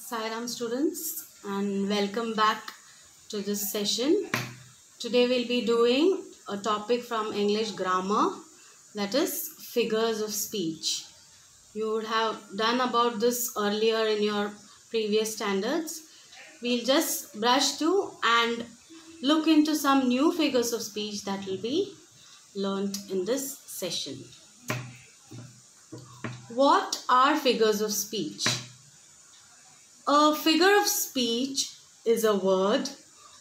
Sairam students, and welcome back to this session. Today we'll be doing a topic from English grammar, that is figures of speech. You would have done about this earlier in your previous standards. We'll just brush through and look into some new figures of speech that will be learnt in this session. What are figures of speech? A figure of speech is a word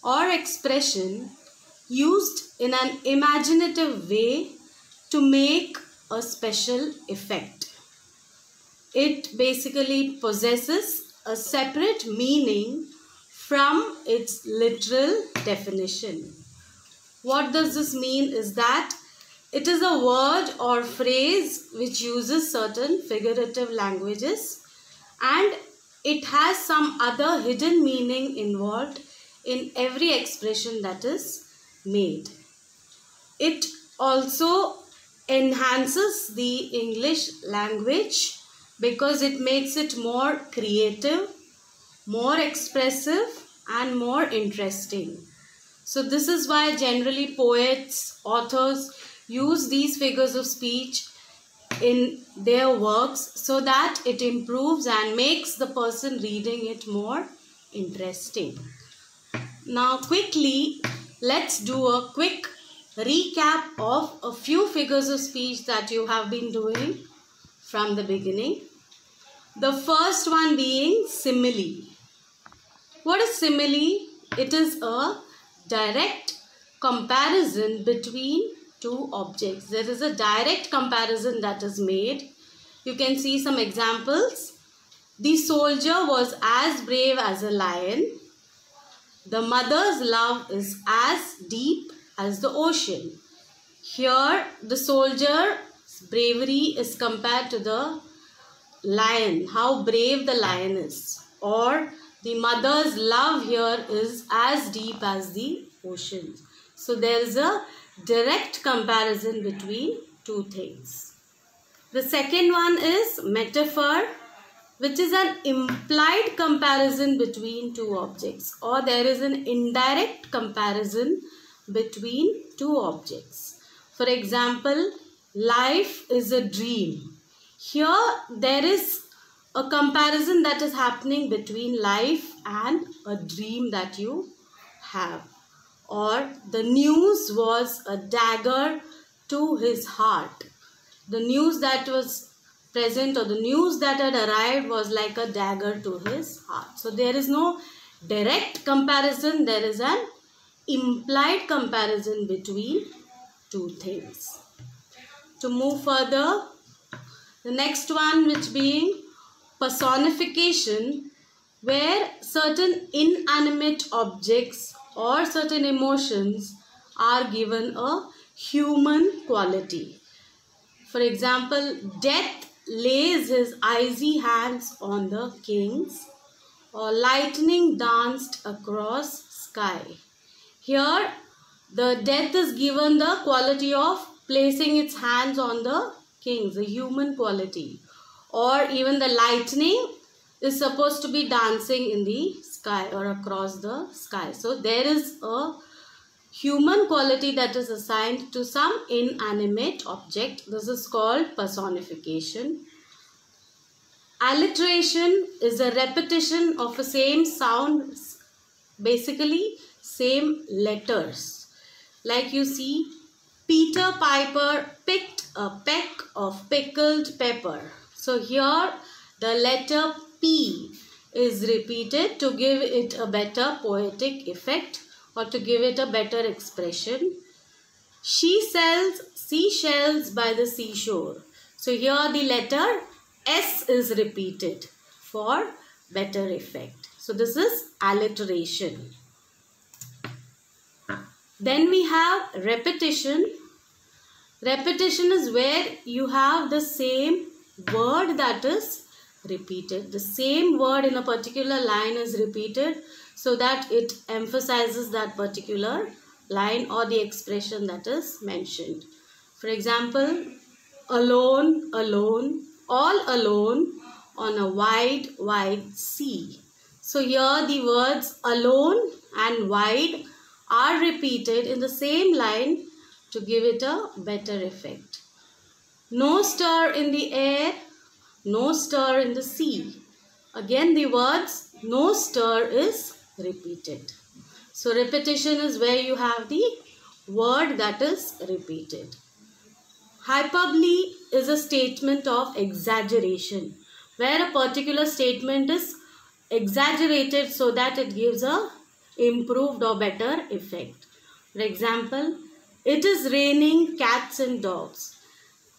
or expression used in an imaginative way to make a special effect. It basically possesses a separate meaning from its literal definition. What does this mean is that it is a word or phrase which uses certain figurative languages, and it has some other hidden meaning involved in every expression that is made. It also enhances the English language because it makes it more creative, more expressive, and more interesting. So this is why generally poets, authors use these figures of speech in their works so that it improves and makes the person reading it more interesting. Now quickly, let's do a quick recap of a few figures of speech that you have been doing from the beginning. The first one being simile. What is simile? It is a direct comparison between two objects. There is a direct comparison that is made. You can see some examples. The soldier was as brave as a lion. The mother's love is as deep as the ocean. Here the soldier's bravery is compared to the lion, how brave the lion is. Or the mother's love here is as deep as the ocean. So there is a direct comparison between two things. The second one is metaphor, which is an implied comparison between two objects, or there is an indirect comparison between two objects. For example, life is a dream. Here there is a comparison that is happening between life and a dream that you have. Or the news was a dagger to his heart. The news that was present or the news that had arrived was like a dagger to his heart. So there is no direct comparison, there is an implied comparison between two things. To move further, the next one, which being personification, where certain inanimate objects or certain emotions are given a human quality. For example, death lays his icy hands on the kings, or lightning danced across sky. Here the death is given the quality of placing its hands on the kings, the human quality. Or even the lightning is supposed to be dancing in the sky or across the sky. So there is a human quality that is assigned to some inanimate object. This is called personification. Alliteration is a repetition of a same sound, basically same letters. Like you see, Peter Piper picked a peck of pickled pepper. So here the letter P is repeated to give it a better poetic effect or to give it a better expression. She sells seashells by the seashore. So here the letter S is repeated for better effect. So this is alliteration. Then we have repetition. Repetition is where you have the same word that is repeated. The same word in a particular line is repeated so that it emphasizes that particular line or the expression that is mentioned. For example, alone, alone, all alone on a wide, wide sea. So here the words alone and wide are repeated in the same line to give it a better effect. No stir in the air, no stir in the sea. Again the words no stir is repeated. So repetition is where you have the word that is repeated. Hyperbole is a statement of exaggeration, where a particular statement is exaggerated so that it gives a improved or better effect. For example, it is raining cats and dogs.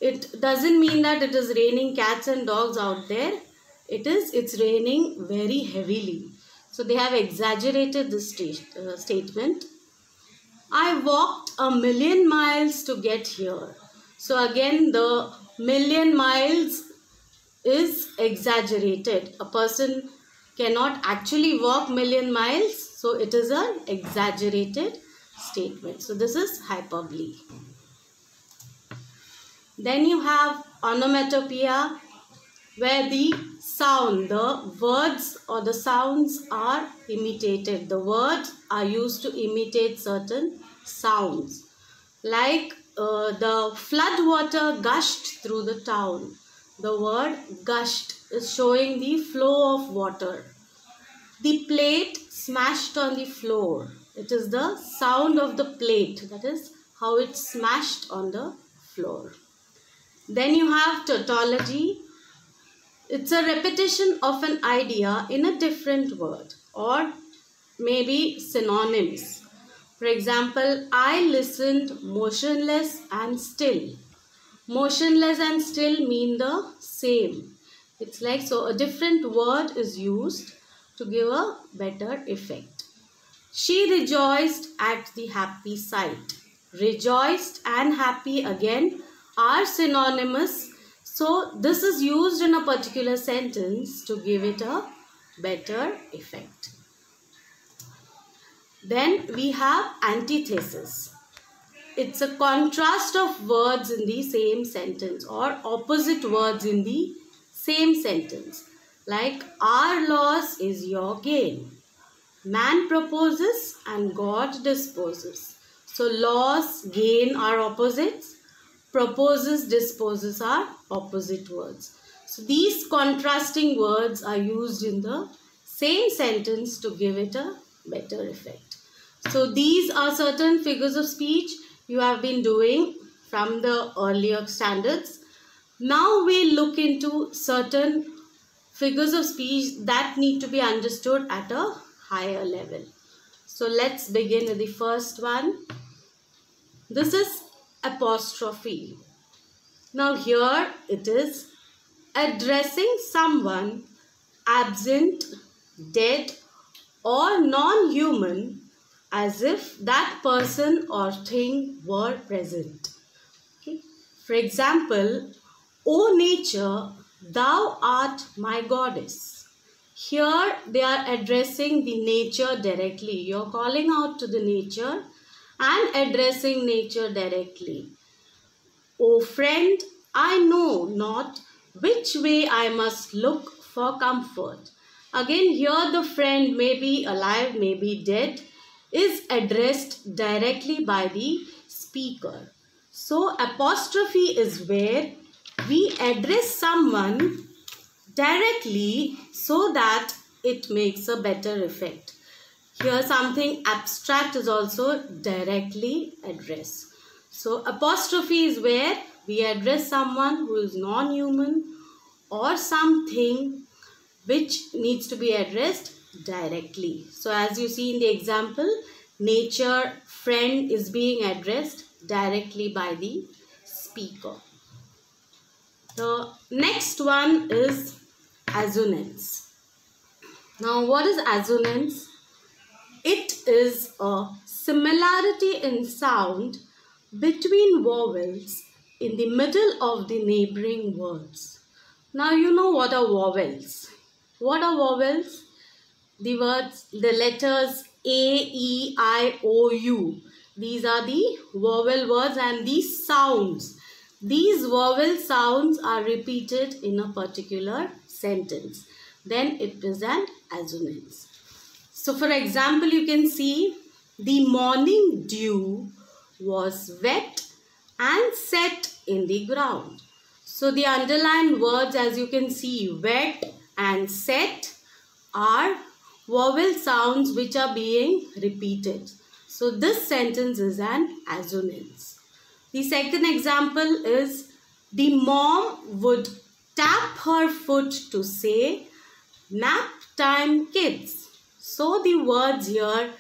It doesn't mean that it is raining cats and dogs out there. It's raining very heavily. So they have exaggerated this statement. I walked 1,000,000 miles to get here. So again the 1,000,000 miles is exaggerated. A person cannot actually walk 1,000,000 miles. So it is an exaggerated statement. So this is hyperbole. Then you have onomatopoeia, where the sound, the words or the sounds are imitated. The words are used to imitate certain sounds. Like the flood water gushed through the town. The word gushed is showing the flow of water. The plate smashed on the floor. It is the sound of the plate. That is how it smashed on the floor. Then you have tautology. It's a repetition of an idea in a different word or maybe synonyms. For example, I listened motionless and still. Motionless and still mean the same. It's like, so a different word is used to give a better effect. She rejoiced at the happy sight. Rejoiced and happy again are synonymous. So this is used in a particular sentence to give it a better effect. Then we have antithesis. It's a contrast of words in the same sentence or opposite words in the same sentence. Like our loss is your gain. Man proposes and God disposes. So loss, gain are opposites. Proposes, disposes are opposite words. So these contrasting words are used in the same sentence to give it a better effect. So these are certain figures of speech you have been doing from the earlier standards. Now we look into certain figures of speech that need to be understood at a higher level. So let's begin with the first one. This is apostrophe. Now here it is addressing someone absent, dead or non-human as if that person or thing were present. Okay. For example, O nature, thou art my goddess. Here they are addressing the nature directly. You're calling out to the nature and addressing nature directly. O friend, I know not which way I must look for comfort. Again, here the friend may be alive, may be dead, is addressed directly by the speaker. So apostrophe is where we address someone directly so that it makes a better effect. Here something abstract is also directly addressed. So apostrophe is where we address someone who is non-human or something which needs to be addressed directly. So as you see in the example, nature, friend is being addressed directly by the speaker. The next one is assonance. Now what is assonance? It is a similarity in sound between vowels in the middle of the neighboring words. Now you know what are vowels. What are vowels? The words, the letters A, E, I, O, U. These are the vowel words and these sounds. These vowel sounds are repeated in a particular sentence. then it is an assonance. So for example, you can see the morning dew was wet and set in the ground. So the underlined words, as you can see, wet and set, are vowel sounds which are being repeated. So this sentence is an assonance. The second example is the mom would tap her foot to say nap time kids. So the words here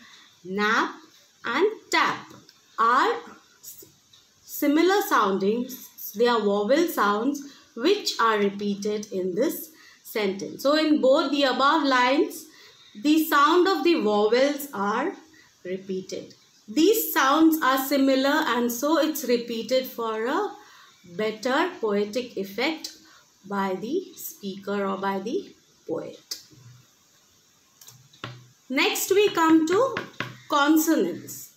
nap and tap are similar soundings. They are vowel sounds which are repeated in this sentence. So in both the above lines, the sound of the vowels are repeated. These sounds are similar and so it's repeated for a better poetic effect by the speaker or by the poet. Next we come to consonants.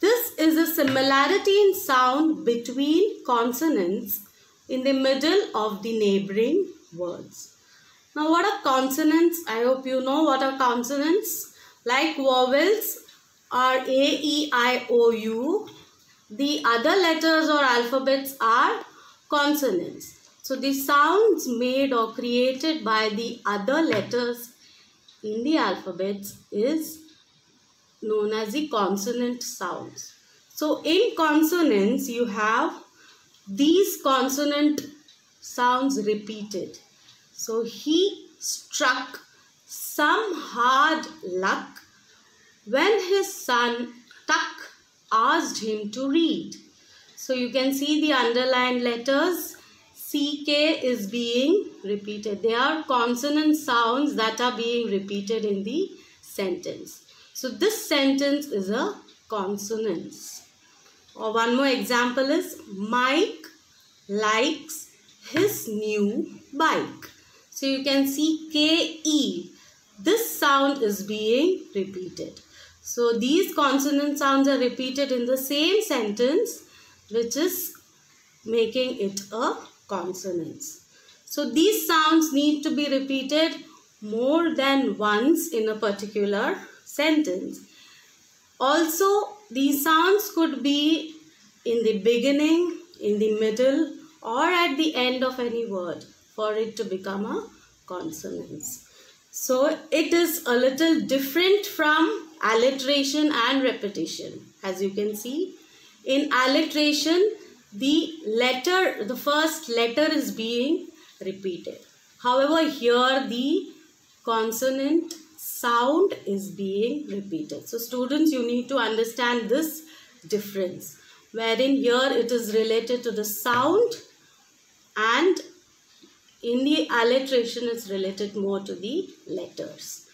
This is a similarity in sound between consonants in the middle of the neighboring words. Now what are consonants? I hope you know what are consonants. Like vowels are A, E, I, O, U. The other letters or alphabets are consonants. So the sounds made or created by the other letters in the alphabets is known as the consonant sounds. So in consonants you have these consonant sounds repeated. So he struck some hard luck when his son Tuck asked him to read. So you can see the underlined letters CK is being repeated. They are consonant sounds that are being repeated in the sentence. So this sentence is a consonance. Or one more example is Mike likes his new bike. So you can see KE. This sound is being repeated. So these consonant sounds are repeated in the same sentence, which is making it a consonance. So these sounds need to be repeated more than once in a particular sentence. Also, these sounds could be in the beginning, in the middle, or at the end of any word for it to become a consonance. So it is a little different from alliteration and repetition. As you can see, in alliteration, the first letter is being repeated. However, here the consonant sound is being repeated. So students, you need to understand this difference, wherein here it is related to the sound and in the alliteration it's related more to the letters.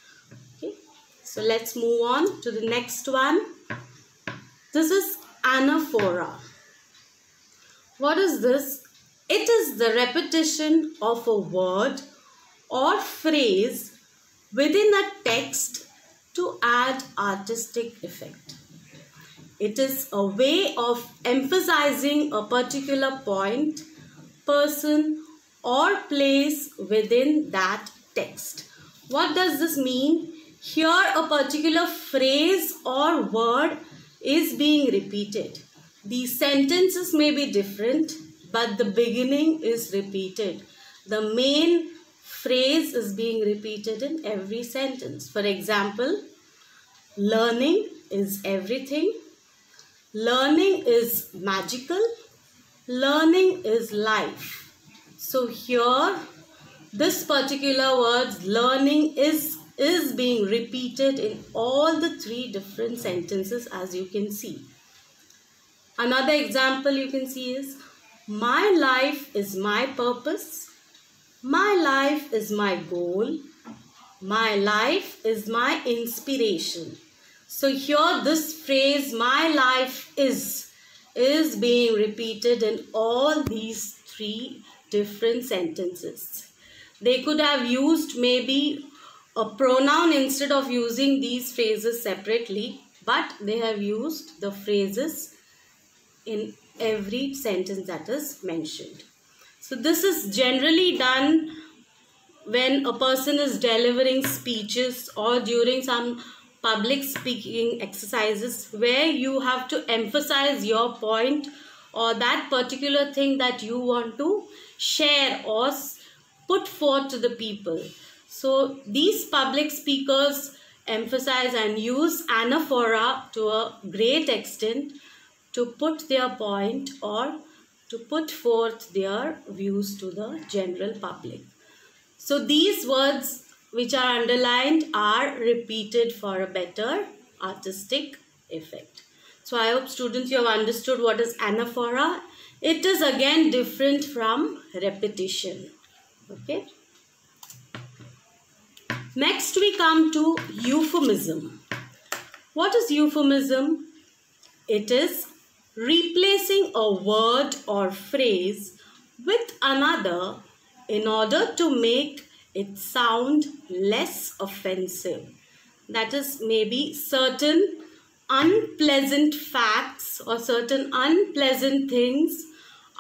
Okay, so let's move on to the next one. This is anaphora. What is this? It is the repetition of a word or phrase within a text to add artistic effect. It is a way of emphasizing a particular point, person, or place within that text. What does this mean? Here a particular phrase or word is being repeated. The sentences may be different, but the beginning is repeated. The main phrase is being repeated in every sentence. For example, learning is everything. Learning is magical. Learning is life. So here, this particular word, learning is being repeated in all the three different sentences, as you can see. Another example you can see is, my life is my purpose. My life is my goal. My life is my inspiration. So here this phrase, my life is being repeated in all these three different sentences. They could have used maybe a pronoun instead of using these phrases separately, but they have used the phrases in every sentence that is mentioned. So this is generally done when a person is delivering speeches or during some public speaking exercises where you have to emphasize your point or that particular thing that you want to share or put forth to the people. So these public speakers emphasize and use anaphora to a great extent to put their point or to put forth their views to the general public. So these words which are underlined are repeated for a better artistic effect. So I hope students you have understood what is anaphora. It is again different from repetition. Okay. Next we come to euphemism. What is euphemism? It is replacing a word or phrase with another in order to make it sound less offensive. That is, maybe certain unpleasant facts or certain unpleasant things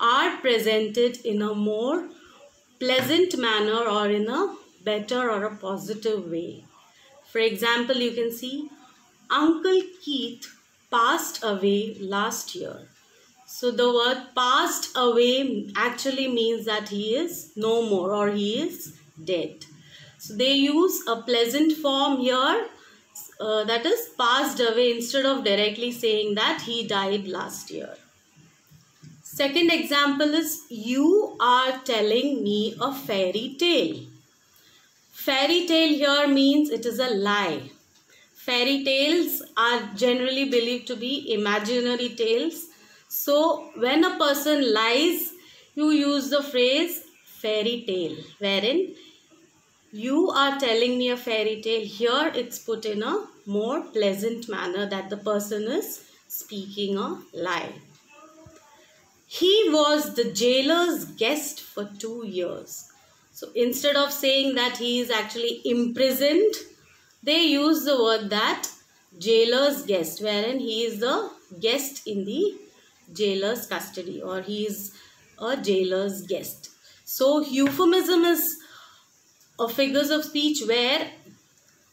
are presented in a more pleasant manner or in a better or a positive way. For example, you can see Uncle Keith passed away last year. So the word passed away actually means that he is no more or he is dead. So they use a pleasant form here, that is passed away, instead of directly saying that he died last year. Second example is you are telling me a fairy tale. Fairy tale here means it is a lie. Fairy tales are generally believed to be imaginary tales. So when a person lies, you use the phrase fairy tale, wherein you are telling me a fairy tale. Here it's put in a more pleasant manner that the person is speaking a lie. He was the jailer's guest for 2 years. So instead of saying that he is actually imprisoned, they use the word that jailer's guest, wherein he is the guest in the jailer's custody or he is a jailer's guest. So euphemism is a figures of speech where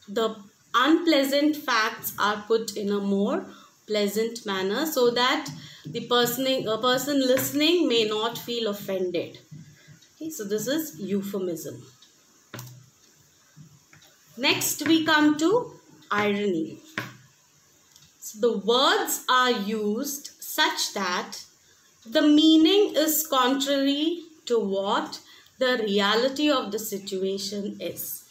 the unpleasant facts are put in a more pleasant manner so that the person listening may not feel offended. Okay, so this is euphemism. Next we come to irony. So the words are used such that the meaning is contrary to what the reality of the situation is.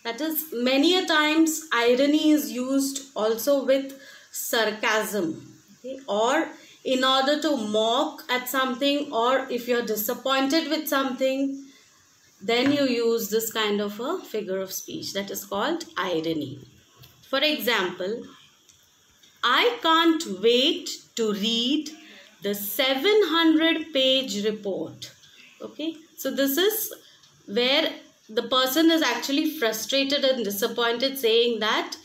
That is, many a times irony is used also with sarcasm, okay? Or in order to mock at something, or if you're disappointed with something, then you use this kind of a figure of speech that is called irony. For example, I can't wait to read the 700-page report. Okay, so this is where the person is actually frustrated and disappointed, saying that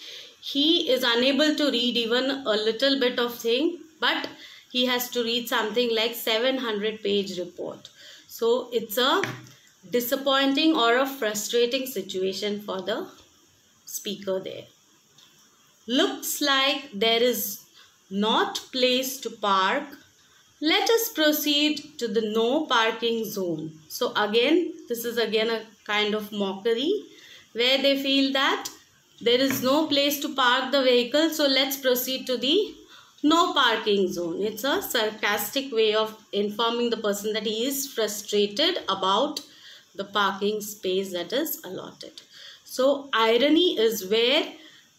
he is unable to read even a little bit of thing, but he has to read something like 700-page report. So it's a disappointing or a frustrating situation for the speaker there. Looks like there is not place to park. Let us proceed to the no parking zone. So again, this is again a kind of mockery where they feel that there is no place to park the vehicle. So let's proceed to the no parking zone. It's a sarcastic way of informing the person that he is frustrated about the parking space that is allotted. So irony is where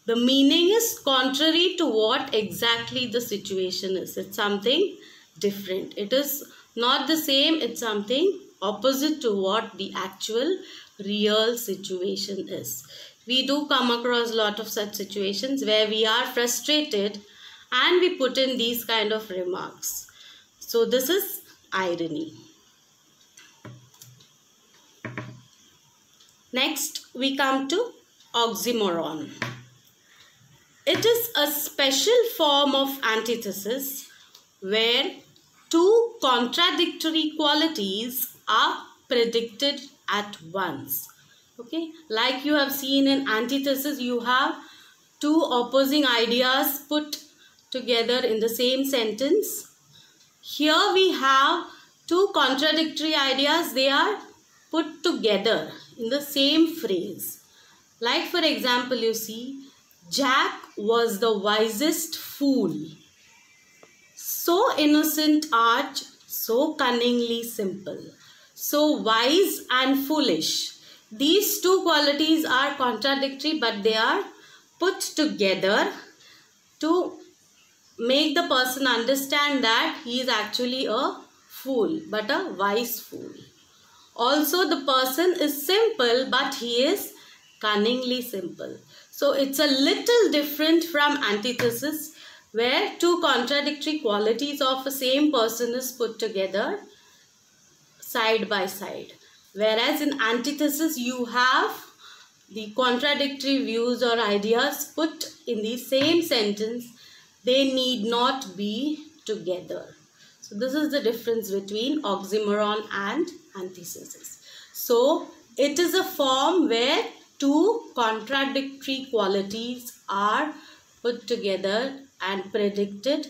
the meaning is contrary to what exactly the situation is. It's something different. It is not the same. It's something opposite to what the actual real situation is. We do come across a lot of such situations where we are frustrated and we put in these kind of remarks. So this is irony. Next we come to oxymoron. It is a special form of antithesis where two contradictory qualities are predicted at once. Okay, like you have seen in antithesis, you have two opposing ideas put together in the same sentence. Here we have two contradictory ideas, they are put together in the same phrase. Like for example, you see, Jack was the wisest fool. So innocent arch, so cunningly simple. So wise and foolish. These two qualities are contradictory, but they are put together to make the person understand that he is actually a fool, but a wise fool. Also, the person is simple, but he is cunningly simple. So it's a little different from antithesis, where two contradictory qualities of a same person is put together side by side. Whereas in antithesis, you have the contradictory views or ideas put in the same sentence. They need not be together. So this is the difference between oxymoron and antithesis. So it is a form where two contradictory qualities are put together and predicted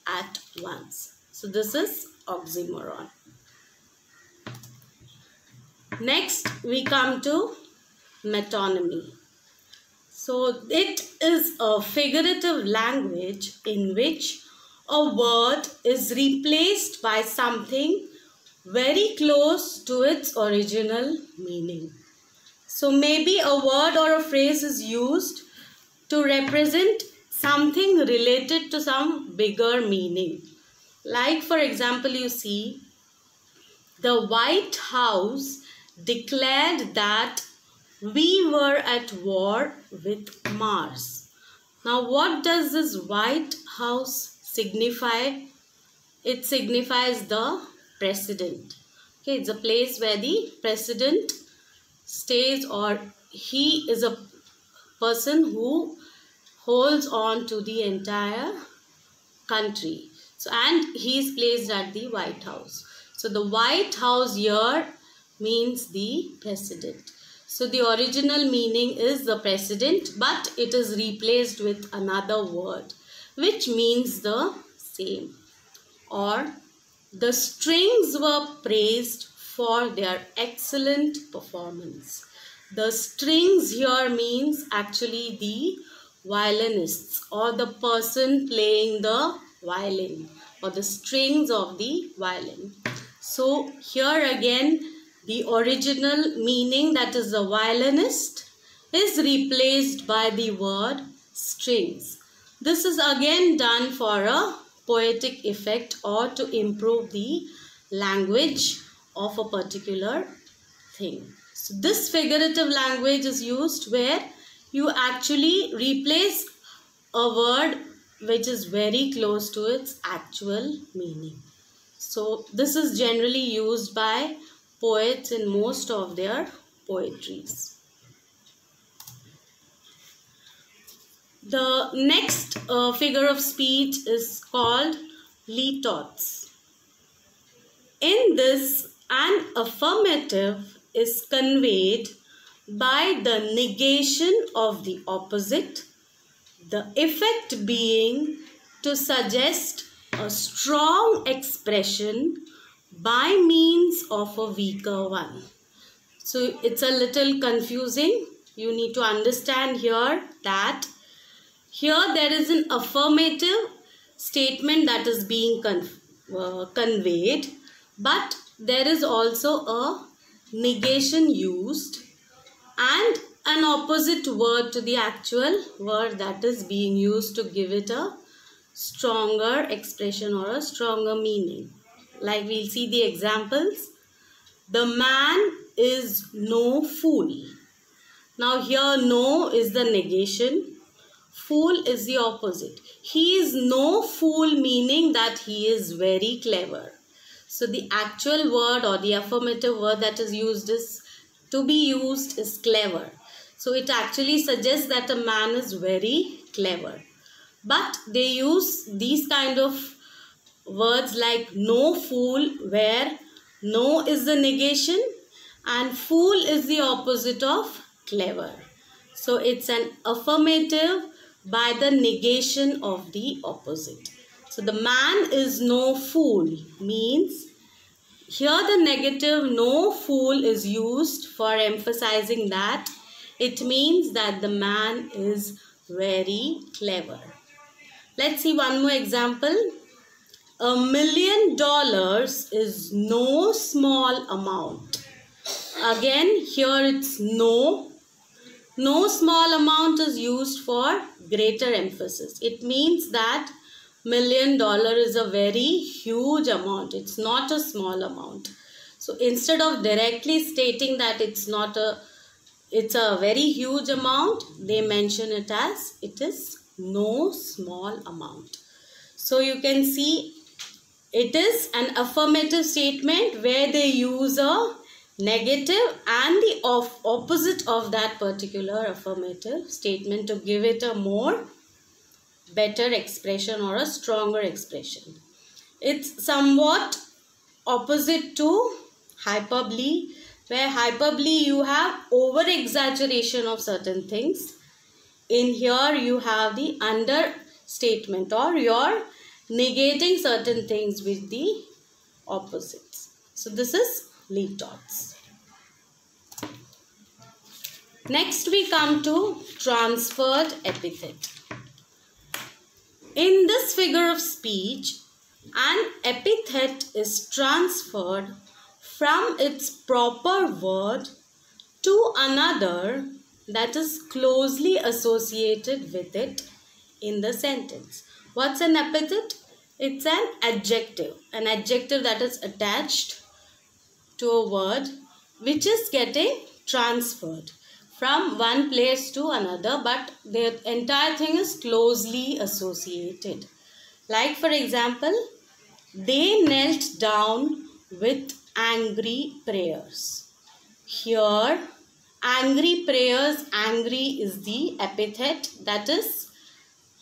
at once. So this is oxymoron. Next, we come to metonymy. So it is a figurative language in which a word is replaced by something very close to its original meaning. So maybe a word or a phrase is used to represent something related to some bigger meaning. Like for example, you see, the White House declared that we were at war with Mars. Now, what does this White House signify? It signifies the president. Okay, it's a place where the president stays, or he is a person who holds on to the entire country. So, and he is placed at the White House. So, the White House here means the president. So the original meaning is the president, but it is replaced with another word which means the same. Or the strings were praised for their excellent performance. The strings here means actually the violinists or the person playing the violin or the strings of the violin. So here again, the original meaning, that is the violinist, is replaced by the word strings. This is again done for a poetic effect or to improve the language of a particular thing. So this figurative language is used where you actually replace a word which is very close to its actual meaning. So this is generally used by poets in most of their poetries. The next figure of speech is called litotes. In this, an affirmative is conveyed by the negation of the opposite, the effect being to suggest a strong expression by means of a weaker one. So it's a little confusing. You need to understand here that here there is an affirmative statement that is being conveyed, but there is also a negation used and an opposite word to the actual word that is being used to give it a stronger expression or a stronger meaning. Like we'll see the examples. The man is no fool. Now here no is the negation. Fool is the opposite. He is no fool, meaning that he is very clever. So the actual word or the affirmative word that is used is to be used is clever. So it actually suggests that a man is very clever. But they use these kind of words like no fool, where no is the negation and fool is the opposite of clever. So it's an affirmative by the negation of the opposite. So the man is no fool means here the negative no fool is used for emphasizing that it means that the man is very clever. Let's see one more example. $1 million is no small amount. Again, here it's no. No small amount is used for greater emphasis. It means that $1 million is a very huge amount. It's not a small amount. So instead of directly stating that it's a very huge amount, they mention it as it is no small amount. So you can see it is an affirmative statement where they use a negative and the opposite of that particular affirmative statement to give it a more better expression or a stronger expression. It's somewhat opposite to hyperbole, where hyperbole you have over exaggeration of certain things. In here you have the understatement, or you're negating certain things with the opposites. So this is litotes. Next we come to transferred epithet. In this figure of speech, an epithet is transferred from its proper word to another that is closely associated with it in the sentence. What's an epithet? It's an adjective that is attached to a word which is getting transferred from one place to another, but the entire thing is closely associated. Like for example, they knelt down with angry prayers. Here, angry prayers, angry is the epithet that is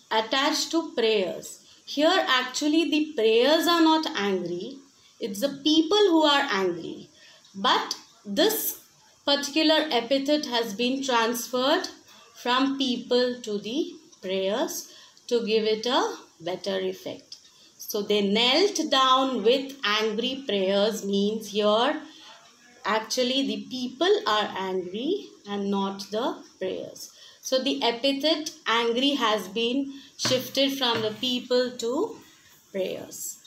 attached to prayers. Here actually the prayers are not angry, it's the people who are angry. But this particular epithet has been transferred from people to the prayers to give it a better effect. So they knelt down with angry prayers means here actually the people are angry and not the prayers. So the epithet angry has been shifted from the people to prayers.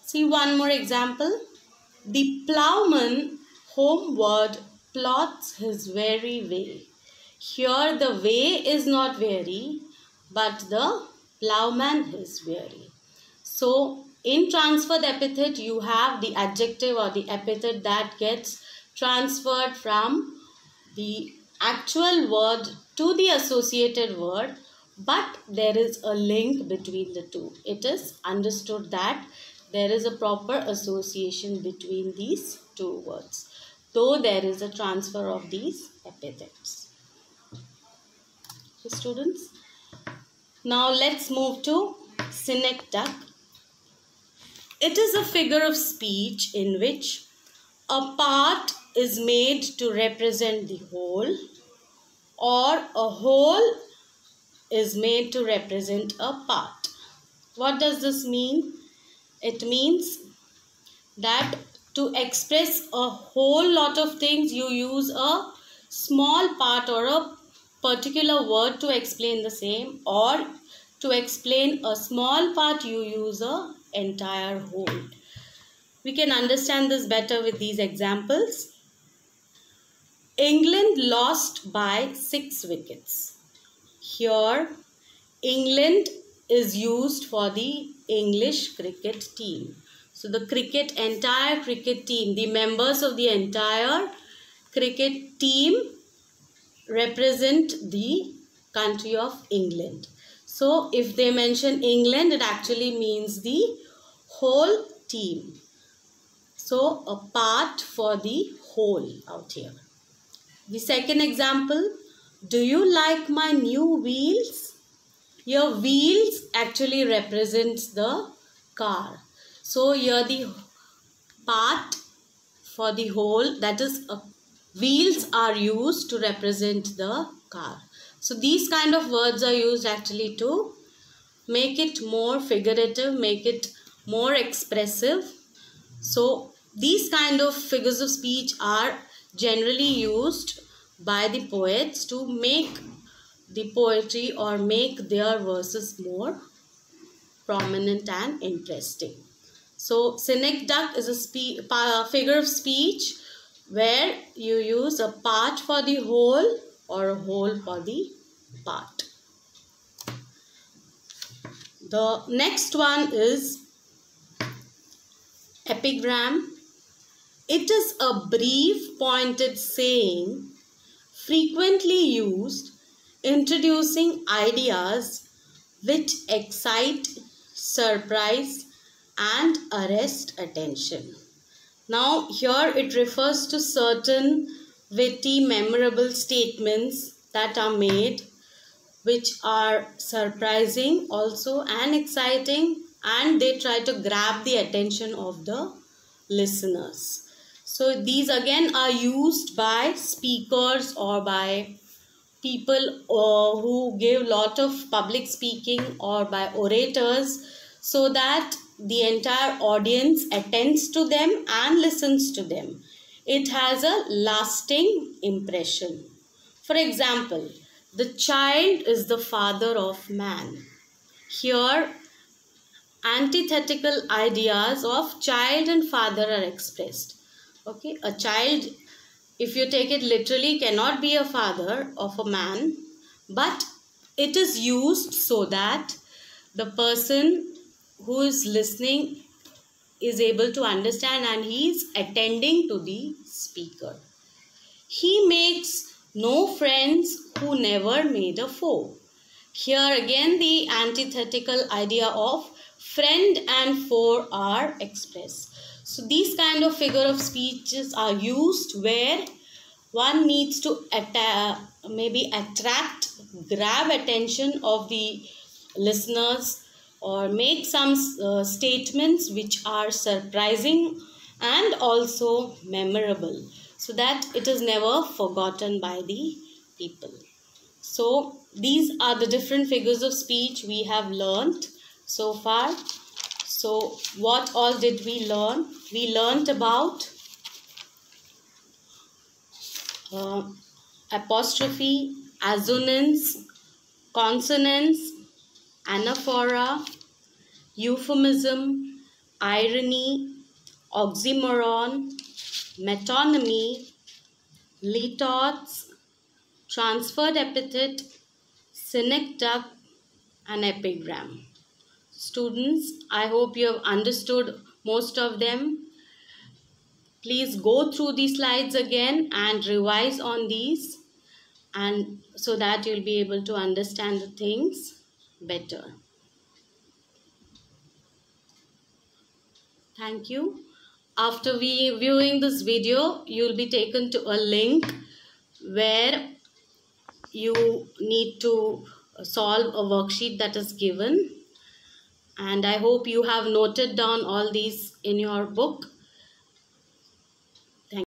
See one more example. The ploughman homeward plods his weary way. Here the way is not weary, but the ploughman is weary. So in transferred epithet you have the adjective or the epithet that gets transferred from the actual word to the associated word, but there is a link between the two. It is understood that there is a proper association between these two words, though there is a transfer of these epithets. So students, now let's move to synecdoche. It is a figure of speech in which a part is made to represent the whole, or a whole is made to represent a part. What does this mean? It means that to express a whole lot of things, you use a small part or a particular word to explain the same, or to explain a small part, you use an entire whole. We can understand this better with these examples. England lost by 6 wickets. Here, England is used for the English cricket team. So the entire cricket team, the members of the entire cricket team represent the country of England. So if they mention England, it actually means the whole team. So a part for the whole out here. The second example, do you like my new wheels? Your wheels actually represents the car. So here the part for the whole, that is a wheels are used to represent the car. So these kind of words are used actually to make it more figurative, make it more expressive. So these kind of figures of speech are generally used by the poets to make the poetry or make their verses more prominent and interesting. So synecdoche is a figure of speech where you use a part for the whole or a whole for the part. The next one is epigram. It is a brief pointed saying frequently used introducing ideas which excite, surprise and arrest attention. Now here it refers to certain witty, memorable statements that are made which are surprising also and exciting, and they try to grab the attention of the listeners. So these again are used by speakers or by people who give lot of public speaking or by orators, so that the entire audience attends to them and listens to them. It has a lasting impression. For example, the child is the father of man. Here, antithetical ideas of child and father are expressed. Okay, a child, if you take it literally, cannot be a father of a man, but it is used so that the person who is listening is able to understand and he is attending to the speaker. He makes no friends who never made a foe. Here again the antithetical idea of friend and foe are expressed. So these kind of figure of speeches are used where one needs to maybe attract, grab attention of the listeners or make some statements which are surprising and also memorable, so that it is never forgotten by the people. So these are the different figures of speech we have learnt so far. So what all did we learn? We learnt about apostrophe, assonance, consonance, anaphora, euphemism, irony, oxymoron, metonymy, litotes, transferred epithet, synecdoche and epigram. Students, I hope you have understood most of them. Please go through these slides again and revise on these, and so that you'll be able to understand the things better. Thank you. After viewing this video, you'll be taken to a link where you need to solve a worksheet that is given. And I hope you have noted down all these in your book.